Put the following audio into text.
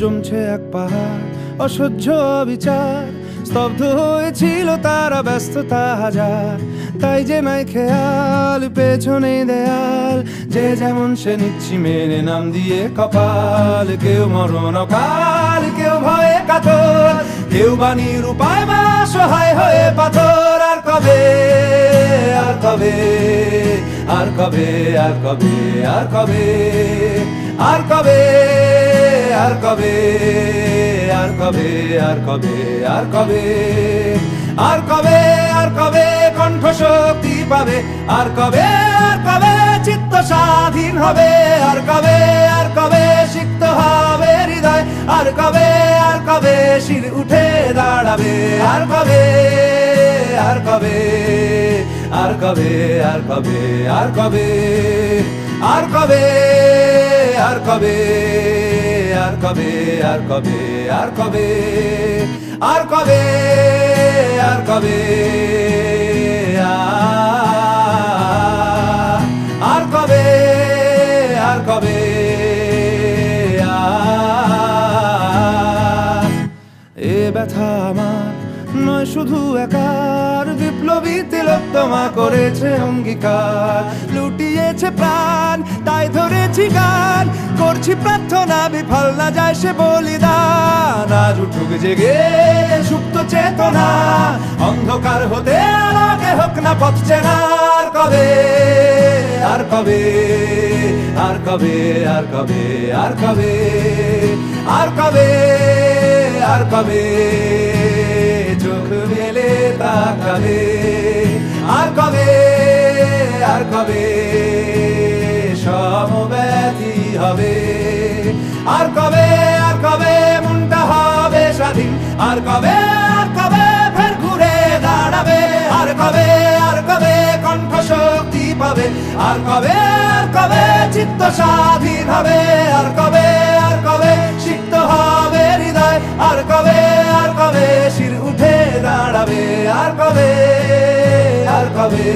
জমছে এক পাহাড় অসহ্য বিচার, স্তব্ধ হয়েছিল তারা ব্যস্ততা হাজার। তাই যে নাই খেয়াল পেছনে দেয়াল, যে যেমন সে নিচ্ছি মেনে নাম দিয়ে কপাল। কেউ মরণ অকাল, কেউ ভয়ে কাতর, কেউ বাণীর উপায় বা সহায় হয়ে পাথর। আর কবে, আর কবে, আর কবে, আর কবে, আর কবে, আর কবে, আর কবে, আর কবে, আর কবে, আর কবে, আর কবে, আর কবে কণ্ঠ শক্তি পাবে? আর কবে, আর কবে চিত্ত স্বাধীন হবে? আর কবে, আর কবে সিক্ত হবে হৃদয়? আর কবে, আর কবে শির উঠে দাঁড়াবে? আর কবে, আর কবে, আর কবে, আর কবে, আর কবে, আর কবে, আর কবে, আর কবে, আর কবে, আর কবে, আর কবে, আর কবে, আর কবে, আর কবে, এ ব্যথা আমার নয় শুধু একার, বিপ্লবী তিলোত্তমা করেছে অঙ্গীকার। লুটিয়েছে প্রাণ তাই ধরেছি গান, করছি প্রার্থনা বিফল না যায় সে বলিদান। আজ উঠুক জেগে সুপ্ত চেতনা, অন্ধকার হতে আলোকে হোক না পথ চেনা। আর কবে, আর কবে, আর কবে, আর কবে, আর কবে, আর কবে, আর কবে চোখ মেলে তাকাবে? আর কবে, আর কবে সমব্যথী হবে? আর কবে, আর কবে মনটা হবে স্বাধীন? আর কবে, আর কবে ফের ঘুরে দাঁড়াবে? আর কবে, আর কবে কণ্ঠ শক্তি পাবে? আর কবে, আর কবে চিত্ত স্বাধীন হবে? আর কবে, আর কবে সিক্ত হবে হৃদয়? আর কবে, আর কবে শির উঠে দাঁড়াবে? আর কবে, আর কবে,